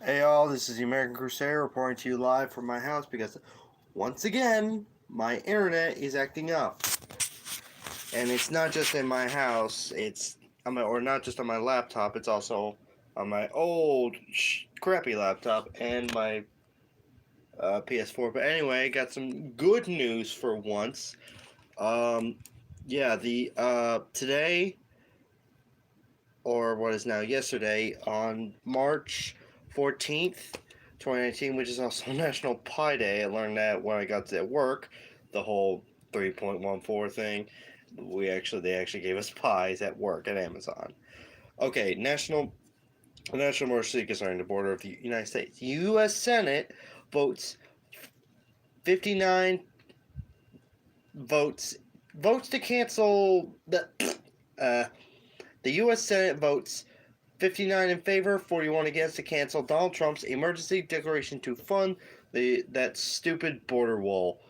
Hey all, this is the American Crusader reporting to you live from my house because once again my internet is acting up. And it's not just in my house, or not just on my laptop, it's also on my old crappy laptop and my PS4. But anyway, got some good news for once. Um the today, or what is now yesterday, on March 14th, 2019, which is also National Pie Day. I learned that when I got to work, the whole 3.14 thing. They actually gave us pies at work at Amazon. Okay, national emergency concerning the border of the United States. U.S. Senate votes 59 votes votes to cancel the uh, the U.S. Senate votes 59 in favor, 41 against to cancel Donald Trump's emergency declaration to fund that stupid border wall.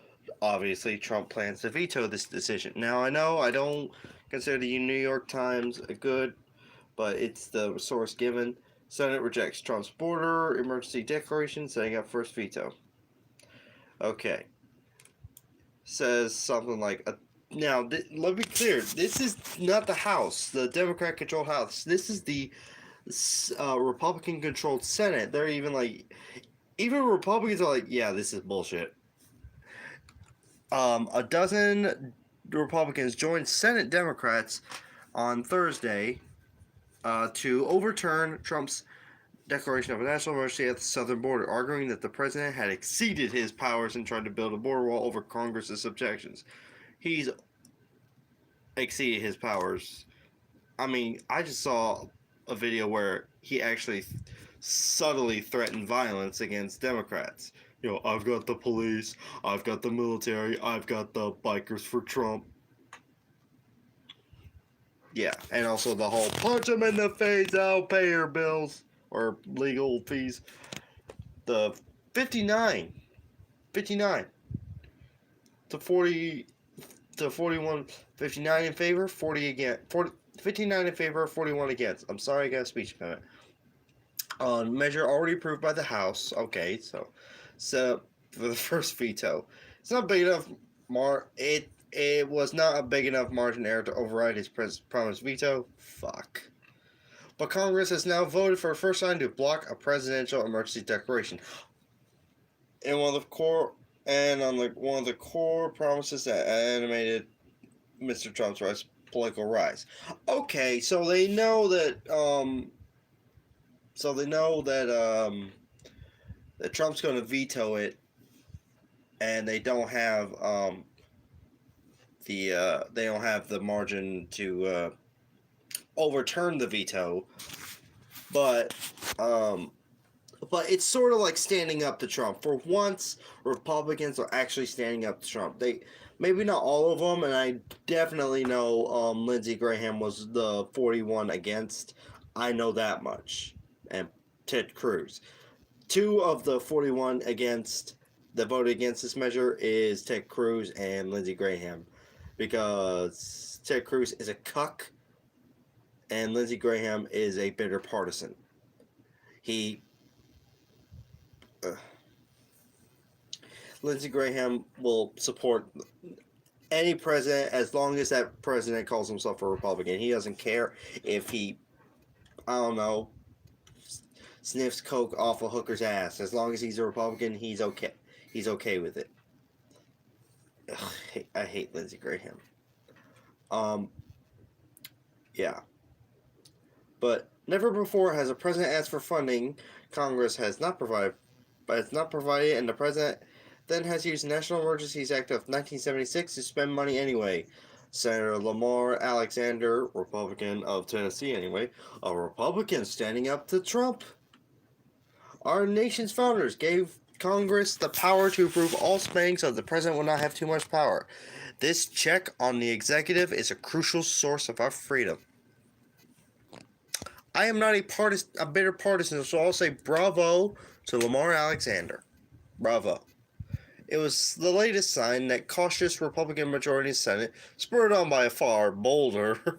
Obviously, Trump plans to veto this decision. Now, I know I don't consider the New York Times a good, but it's the source given. Senate rejects Trump's border emergency declaration, setting up first veto. Okay. Says something like now, let me be clear. This is not the House, the Democrat-controlled House. This is the Republican controlled Senate. They're even Republicans are like, yeah, this is bullshit. A dozen Republicans joined Senate Democrats on Thursday to overturn Trump's declaration of a national emergency at the southern border, arguing that the president had exceeded his powers and tried to build a border wall over Congress's objections. He's exceeded his powers. I mean, I just saw a video where he actually subtly threatened violence against Democrats. I've got the police, I've got the military, I've got the bikers for Trump. Yeah, and also the whole punch him in the face, I'll pay your bills or legal fees. The 59, 59 to 40 to 41, 59 in favor, 40 against, 59 in favor, 41 against. I'm sorry, I got a speech impediment. On measure already approved by the House. Okay, so set up for the first veto. It's not big enough. It was not a big enough margin error to override his promised veto. Fuck. But Congress has now voted for the first time to block a presidential emergency declaration. And one of the core promises that animated Mr. Trump's political rise. Okay, so they know that Trump's going to veto it, and they don't have the margin to overturn the veto, but it's sort of like standing up to Trump. For once, Republicans are actually standing up to Trump. They maybe not all of them, and I definitely know Lindsey Graham was the 41 against. I know that much, and Ted Cruz. Two of the 41 against that voted against this measure is Ted Cruz and Lindsey Graham, because Ted Cruz is a cuck and Lindsey Graham is a bitter partisan. He Lindsey Graham will support any president as long as that president calls himself a Republican. He doesn't care if he, I don't know, sniffs coke off a hooker's ass. As long as he's a Republican, he's okay. He's okay with it. Ugh, I hate Lindsey Graham. Um, yeah. But never before has a president asked for funding Congress has not provided, but it's not provided, and the president then has used the National Emergencies Act of 1976 to spend money anyway. Senator Lamar Alexander, Republican of Tennessee anyway, a Republican standing up to Trump. Our nation's founders gave Congress the power to approve all spending so the president will not have too much power. This check on the executive is a crucial source of our freedom. I am not a bitter partisan, so I'll say bravo to Lamar Alexander. Bravo. It was the latest sign that cautious Republican majority Senate, spurred on by a far bolder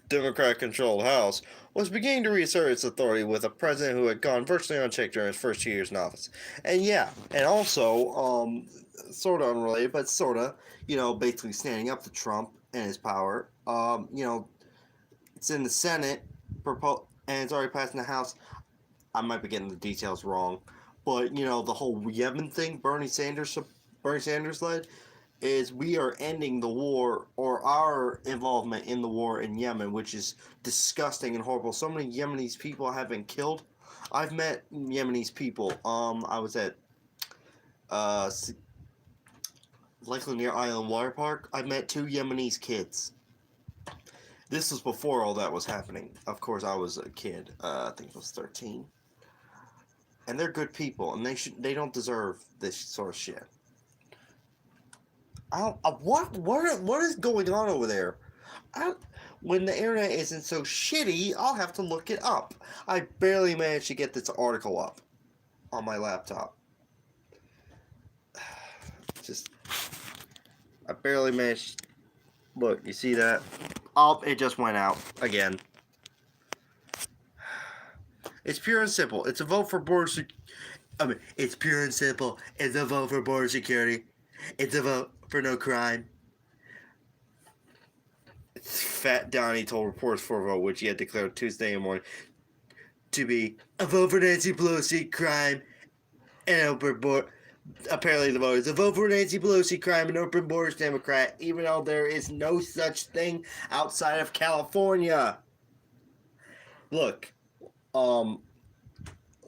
Democrat-controlled House, was beginning to reassert its authority with a president who had gone virtually unchecked during his first 2 years in office. And yeah, and also, sort of unrelated, but sort of, basically standing up to Trump and his power. It's in the Senate, and it's already passed in the House. I might be getting the details wrong, but the whole Yemen thing Bernie Sanders led is we are ending the war, or our involvement in the war in Yemen, which is disgusting and horrible. So many Yemenis people have been killed. I've met Yemenis people. I was at likely near Island Water Park. I met 2 Yemenis kids. This was before all that was happening. Of course, I was a kid. I think I was 13. And they're good people, and they don't deserve this sort of shit. What is going on over there? When the internet isn't so shitty, I'll have to look it up. I barely managed to get this article up on my laptop. I barely managed. Look, you see that? Oh, it just went out again. It's pure and simple. It's a vote for it's pure and simple. It's a vote for border security. It's a vote for no crime. Fat Donnie told reporters for a vote, which he had declared Tuesday morning, to be a vote for Nancy Pelosi, crime, and open border. Apparently the vote is a vote for Nancy Pelosi, crime, and open borders Democrat, even though there is no such thing outside of California. Look,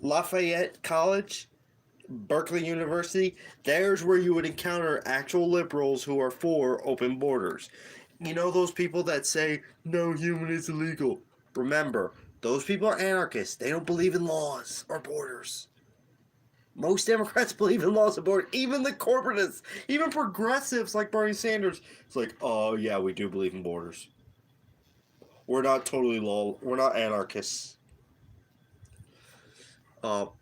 Lafayette College, Berkeley University, there's where you would encounter actual liberals who are for open borders. You know those people that say, no human is illegal? Remember, those people are anarchists. They don't believe in laws or borders. Most Democrats believe in laws and borders. Even the corporatists, even progressives like Bernie Sanders. It's like, oh yeah, we do believe in borders. We're not totally we're not anarchists. But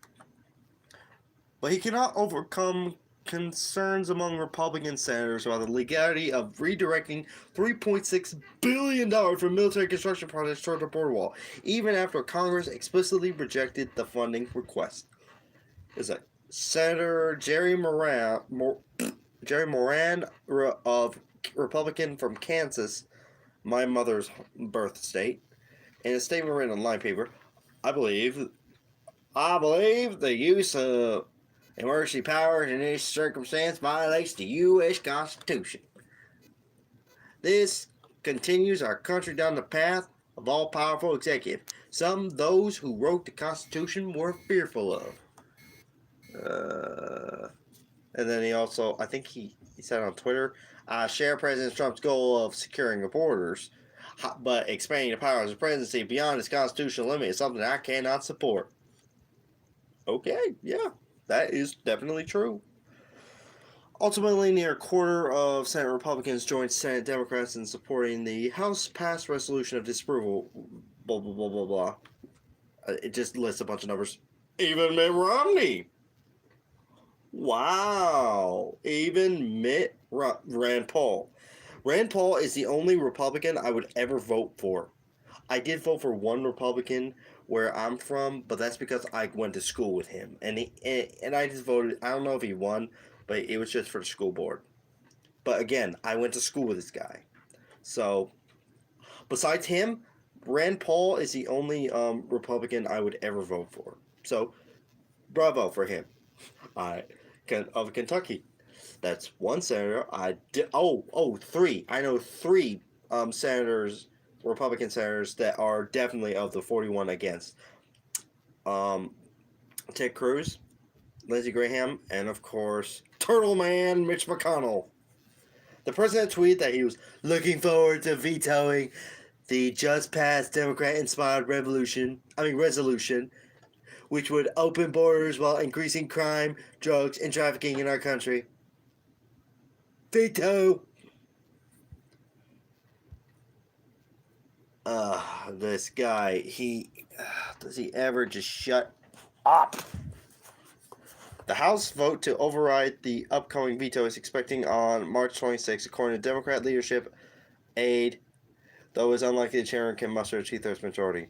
he cannot overcome concerns among Republican senators about the legality of redirecting $3.6 billion from military construction projects toward the border wall, even after Congress explicitly rejected the funding request. Is that Senator Jerry Moran of Republican from Kansas, my mother's birth state, in a statement written on line paper, I believe the use of emergency powers in this circumstance violates the U.S. Constitution. This continues our country down the path of all-powerful executive, those who wrote the Constitution were fearful of. And then he also, I think he said on Twitter, share President Trump's goal of securing the borders, but expanding the powers of the presidency beyond its constitutional limit is something I cannot support. Okay, yeah, that is definitely true. Ultimately, near a quarter of Senate Republicans joined Senate Democrats in supporting the House-passed resolution of disapproval. Blah, blah, blah, blah, blah. It just lists a bunch of numbers. Even Mitt Romney. Wow. Even Rand Paul. Rand Paul is the only Republican I would ever vote for. I did vote for one Republican where I'm from, but that's because I went to school with him. And I just voted. I don't know if he won, but it was just for the school board. But again, I went to school with this guy. So, besides him, Rand Paul is the only Republican I would ever vote for. So, bravo for him. Of Kentucky. That's one senator. Three. I know three senators, Republican senators, that are definitely of the 41 against. Ted Cruz, Lindsey Graham, and of course, Turtle Man Mitch McConnell. The president tweeted that he was looking forward to vetoing the just passed Democrat-inspired resolution, which would open borders while increasing crime, drugs, and trafficking in our country. Veto! This guy, does he ever just shut up? The House vote to override the upcoming veto is expecting on March 26, according to Democrat leadership aide, though it's unlikely the chair can muster a two-thirds majority.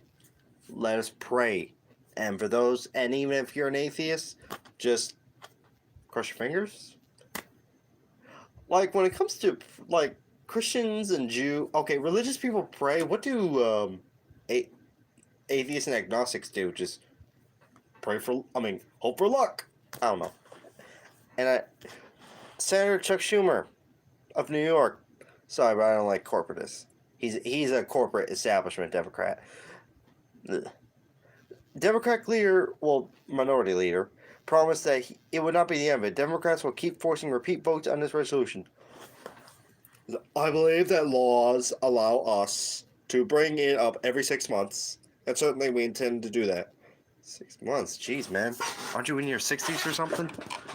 Let us pray. And for those, and even if you're an atheist, just cross your fingers. Like, when it comes to, like, Christians and okay, religious people pray. What do atheists and agnostics do? Just hope for luck. I don't know. And Senator Chuck Schumer of New York. Sorry, but I don't like corporatists. He's a corporate establishment Democrat. The Democratic leader, minority leader, promised that it would not be the end of it. Democrats will keep forcing repeat votes on this resolution. I believe that laws allow us to bring it up every 6 months, and certainly we intend to do that. 6 months? Jeez, man. Aren't you in your 60s or something?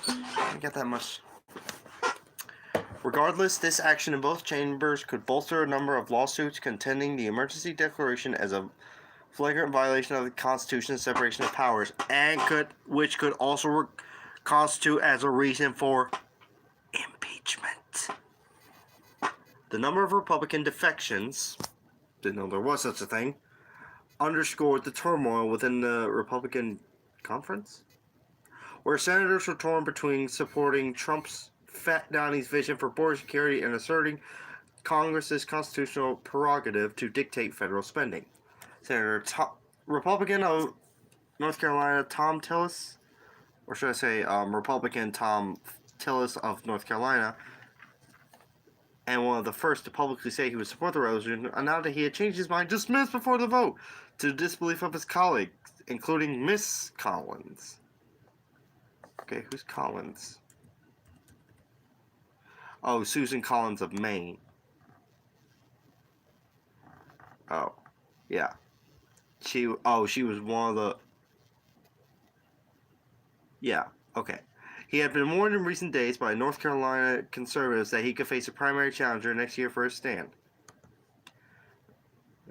I get that much. Regardless, this action in both chambers could bolster a number of lawsuits contending the emergency declaration as a flagrant violation of the Constitution's separation of powers, and which could also constitute as a reason for impeachment. The number of Republican defections, didn't know there was such a thing, underscored the turmoil within the Republican conference, where senators were torn between supporting Trump's Fat Donnie's vision for border security and asserting Congress's constitutional prerogative to dictate federal spending. Republican of North Carolina Thom Tillis, or should I say Republican Thom Tillis of North Carolina, and one of the first to publicly say he would support the resolution, announced that he had changed his mind just minutes before the vote, to the disbelief of his colleagues, including Miss Collins. Okay, who's Collins? Oh, Susan Collins of Maine. Oh, yeah. She was one of the... Yeah, okay. He had been warned in recent days by North Carolina conservatives that he could face a primary challenger next year for his stand.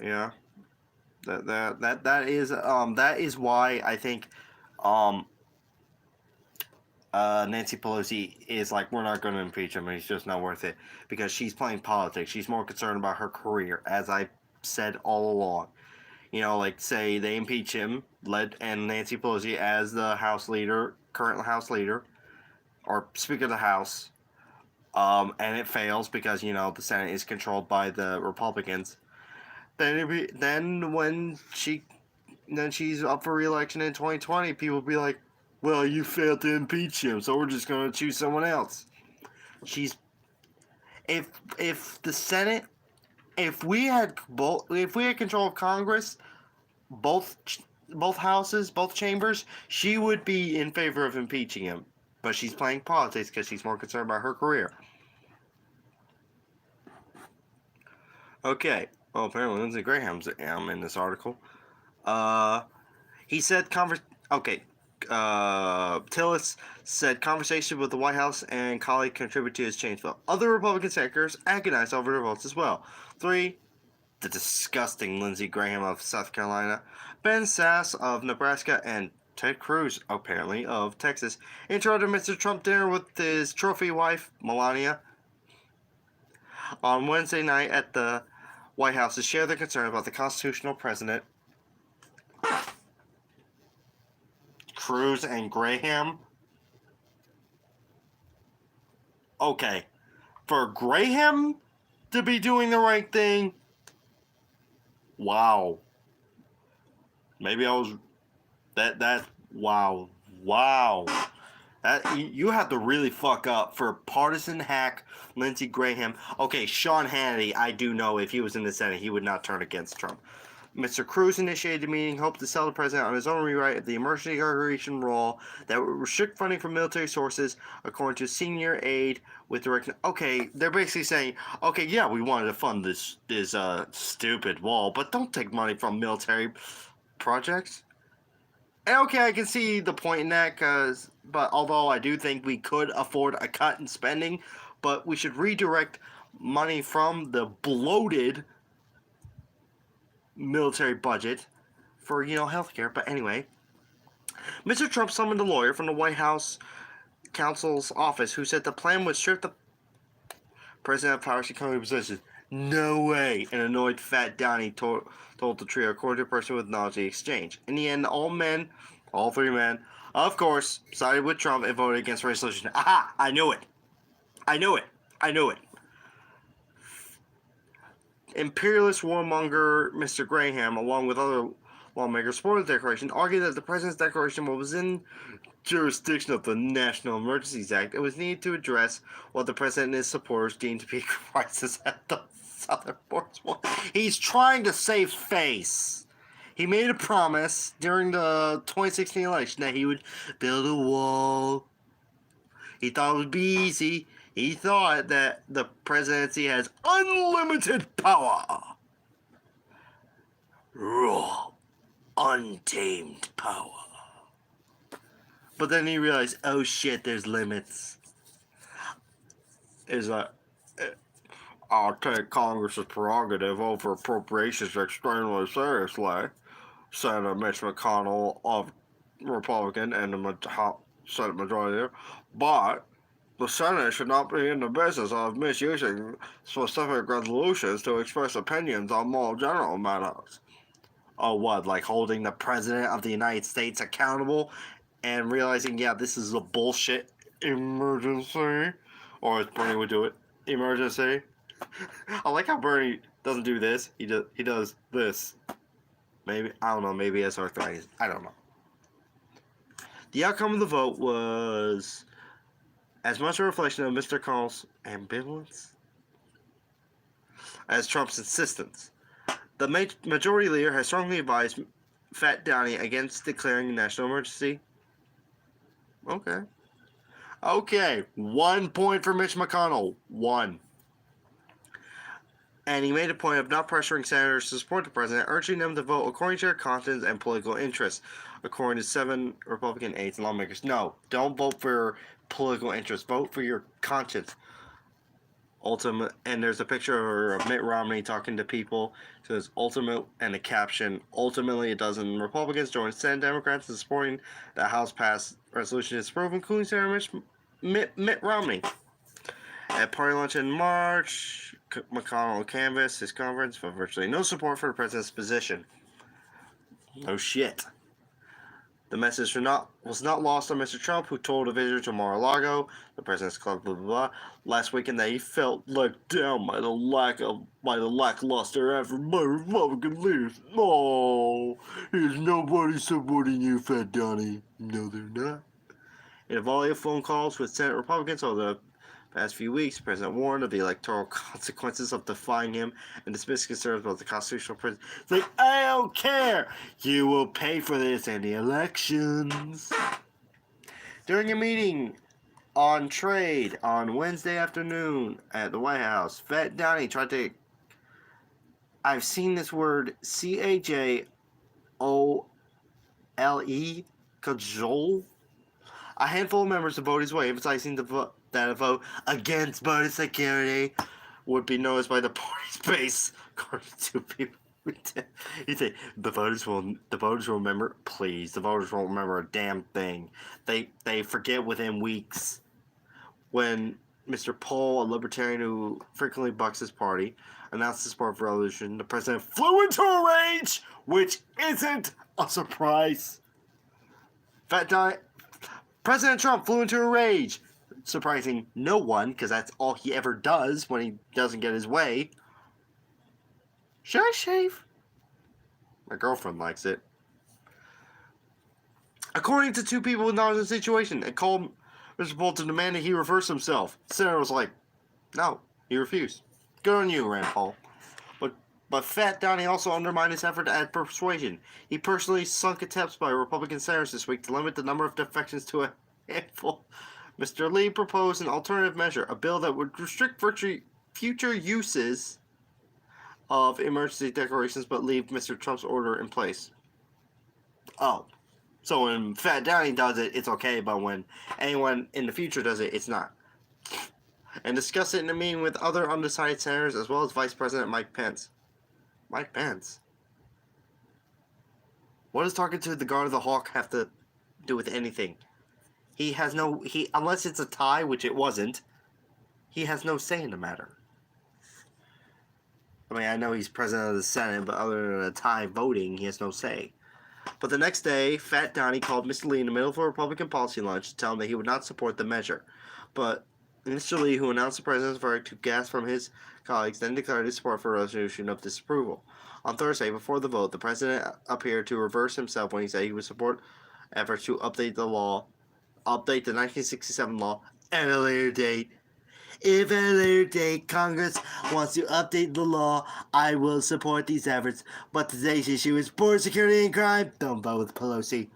Yeah. That is why I think Nancy Pelosi is like, we're not going to impeach him, and it's just not worth it, because she's playing politics. She's more concerned about her career, as I said all along. You know, like, say they impeach him, and Nancy Pelosi as the House leader, current House leader, or Speaker of the House, and it fails because, you know, the Senate is controlled by the Republicans. Then when she's up for re-election in 2020, people will be like, well, you failed to impeach him, so we're just going to choose someone else. If the Senate, if we had control of Congress, both houses, both chambers, she would be in favor of impeaching him. But she's playing politics because she's more concerned about her career. Okay. Well, apparently Lindsey Graham's in this article. He said Tillis said conversation with the White House and colleague contributed to his change vote. Other Republican senators agonized over their votes as well. 3. The disgusting Lindsey Graham of South Carolina, Ben Sasse of Nebraska, and Ted Cruz, apparently, of Texas, interrupted Mr. Trump dinner with his trophy wife, Melania, on Wednesday night at the White House to share their concern about the constitutional president. Cruz and Graham. Okay. For Graham to be doing the right thing, wow. Maybe I was... Wow. You have to really fuck up for partisan hack Lindsey Graham. Okay, Sean Hannity, I do know if he was in the Senate, he would not turn against Trump. Mr. Cruz initiated the meeting, hoped to sell the president on his own rewrite of the emergency declaration law that would restrict funding from military sources, according to senior aide with direction. Okay, they're basically saying, okay, yeah, we wanted to fund this stupid wall, but don't take money from military projects. And okay, I can see the point in that, but although I do think we could afford a cut in spending, but we should redirect money from the bloated military budget for, healthcare. But anyway, Mr. Trump summoned a lawyer from the White House counsel's office who said the plan would strip the president of power she currently possesses. No way! An annoyed Fat Donnie told the trio, according to a person with knowledge of the exchange. In the end, all three men, of course, sided with Trump and voted against the resolution. Aha! I knew it! I knew it! I knew it! Imperialist warmonger Mr. Graham, along with other lawmakers supported the declaration, argued that the president's declaration was in jurisdiction of the National Emergencies Act. It was needed to address what the president and his supporters deemed to be a crisis at the southern border. He's trying to save face. He made a promise during the 2016 election that he would build a wall. He thought it would be easy. He thought that the presidency has unlimited power. Raw, untamed power. But then he realized, oh shit, there's limits. I'll take Congress's prerogative over appropriations extremely seriously, Senator Mitch McConnell of Republican and the Senate Majority Leader, but the Senate should not be in the business of misusing specific resolutions to express opinions on more general matters. Oh, what, like holding the President of the United States accountable and realizing, yeah, this is a bullshit emergency? Or as Bernie would do it, emergency? I like how Bernie doesn't do this, he does this. Maybe, I don't know, maybe it's arthritis. I don't know. The outcome of the vote was as much a reflection of Mr. McConnell's ambivalence as Trump's insistence. The majority leader has strongly advised Fat Donnie against declaring a national emergency. Okay. 1 point for Mitch McConnell. 1. And he made a point of not pressuring senators to support the president, urging them to vote according to their conscience and political interests, according to 7 Republican aides and lawmakers. No, don't vote for political interest. Vote for your conscience. And there's a picture of Mitt Romney talking to people. It says ultimate and a caption. Ultimately, a dozen Republicans joined 10 Democrats in supporting the House passed resolution to disapprove, including Senator Mitt Romney. At party lunch in March, McConnell canvassed his conference, but virtually no support for the president's position. No shit. The message was not lost on Mr. Trump, who told a visitor to Mar-a-Lago, the president's club, blah, blah, blah, last weekend that he felt let down by the lackluster effort by Republican leaders. Oh, there's nobody supporting you, Fat Donnie. No, they're not. In a volley of phone calls with Senate Republicans over the past few weeks, the president warned of the electoral consequences of defying him and dismissed concerns about the constitutional principle. It's like, I don't care! You will pay for this in the elections. During a meeting on trade on Wednesday afternoon at the White House, Fat Donnie tried to... I've seen this word, C-A-J-O-L-E, cajole. A handful of members to vote his way, emphasizing that a vote against border security would be noticed by the party's base, according to people. He said the voters will remember. Please, the voters won't remember a damn thing. They forget within weeks. When Mr. Paul, a libertarian who frequently bucks his party, announced his support for resolution, the president flew into a rage, which isn't a surprise. President Trump flew into a rage, surprising no one, because that's all he ever does when he doesn't get his way. Should I shave? My girlfriend likes it. According to 2 people with knowledge of the situation, it called Mr. Paul to demand that he reverse himself. The senator was like, no, he refused. Good on you, Rand Paul. But Fat Donnie also undermined his effort to add persuasion. He personally sunk attempts by Republican senators this week to limit the number of defections to a handful. Mr. Lee proposed an alternative measure, a bill that would restrict future uses of emergency declarations but leave Mr. Trump's order in place. Oh, so when Fat Donnie does it, it's okay, but when anyone in the future does it, it's not. And discuss it in a meeting with other undecided senators as well as Vice President Mike Pence. Mike Pence? What does talking to the Guard of the Hawk have to do with anything. He has no unless it's a tie, which it wasn't. He has no say in the matter. I mean, I know he's president of the Senate, but other than a tie voting, he has no say. But the next day, Fat Donnie called Mr. Lee in the middle of a Republican policy lunch to tell him that he would not support the measure. But Mr. Lee, who announced the president's verdict to gasp from his colleagues, then declared his support for a resolution of disapproval. On Thursday, before the vote, the president appeared to reverse himself when he said he would support efforts to update the 1967 law, at a later date. If at a later date Congress wants to update the law, I will support these efforts. But today's issue is border security and crime. Don't vote with Pelosi.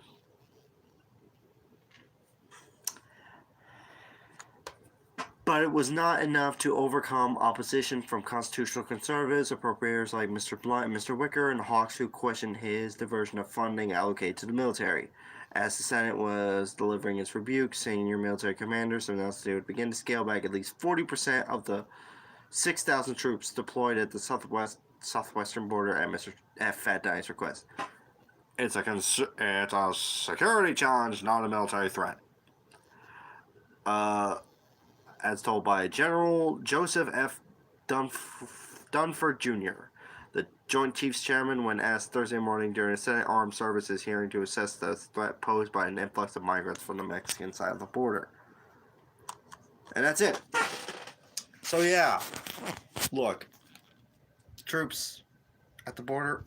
But it was not enough to overcome opposition from constitutional conservatives, appropriators like Mr. Blunt and Mr. Wicker, and Hawks, who questioned his diversion of funding allocated to the military. As the Senate was delivering its rebuke, senior military commanders announced they would begin to scale back at least 40% of the 6,000 troops deployed at the southwestern border at Fat Donnie's request. It's a security challenge, not a military threat. As told by General Joseph F. Dunford Jr., the Joint Chiefs Chairman, when asked Thursday morning during a Senate Armed Services hearing to assess the threat posed by an influx of migrants from the Mexican side of the border. And that's it. So yeah, look, troops at the border.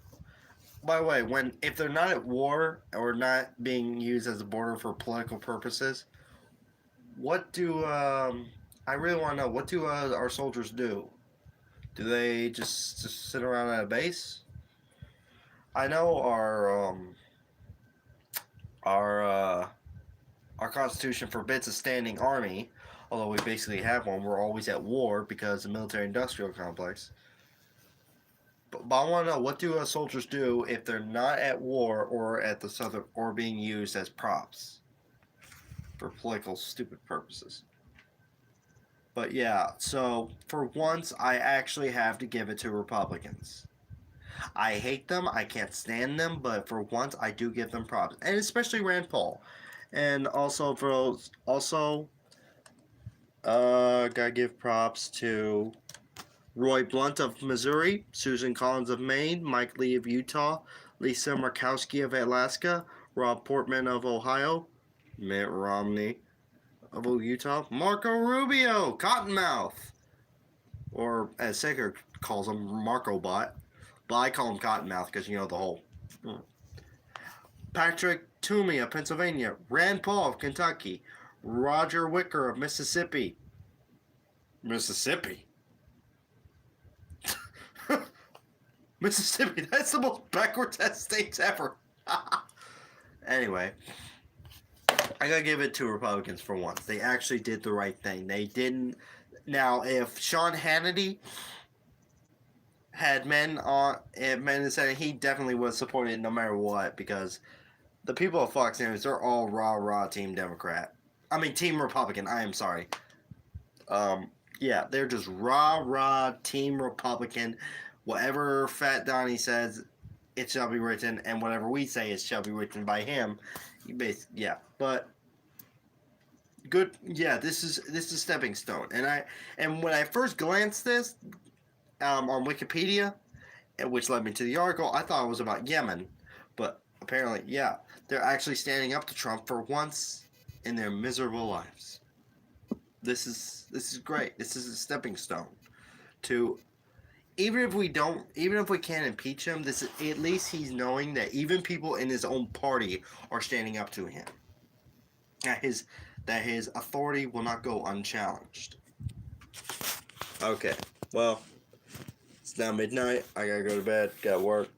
By the way, if they're not at war or not being used as a border for political purposes, what do I really want to know, what do our soldiers do? Do they just sit around at a base? I know our Constitution forbids a standing army, although we basically have one. We're always at war because of the military-industrial complex. But I want to know, what do soldiers do if they're not at war or at the southern or being used as props for political stupid purposes? But yeah, so for once, I actually have to give it to Republicans. I hate them, I can't stand them, but for once, I do give them props, and especially Rand Paul, and also gotta give props to Roy Blunt of Missouri, Susan Collins of Maine, Mike Lee of Utah, Lisa Murkowski of Alaska, Rob Portman of Ohio, Mitt Romney of Utah, Marco Rubio, Cottonmouth, or as Saker calls him, Marco Bot, but I call him Cottonmouth because you know the whole. Patrick Toomey of Pennsylvania, Rand Paul of Kentucky, Roger Wicker of Mississippi. Mississippi, that's the most backwards states ever. Anyway, I gotta give it to Republicans for once. They actually did the right thing. They didn't. Now, if Sean Hannity had men in the Senate, he definitely would support it no matter what, because the people of Fox News, they're all rah Team Democrat. I mean, Team Republican. I am sorry. Yeah, they're just rah Team Republican. Whatever Fat Donnie says, it shall be written, and whatever we say, it shall be written by him. Yeah, but good. Yeah, this is stepping stone, and when I first glanced this on Wikipedia, which led me to the article, I thought it was about Yemen, but apparently, yeah, they're actually standing up to Trump for once in their miserable lives. This is great. This is a stepping stone to. Even if we can't impeach him, at least he's knowing that even people in his own party are standing up to him. That his authority will not go unchallenged. Okay, well, it's now midnight. I gotta go to bed. Gotta work.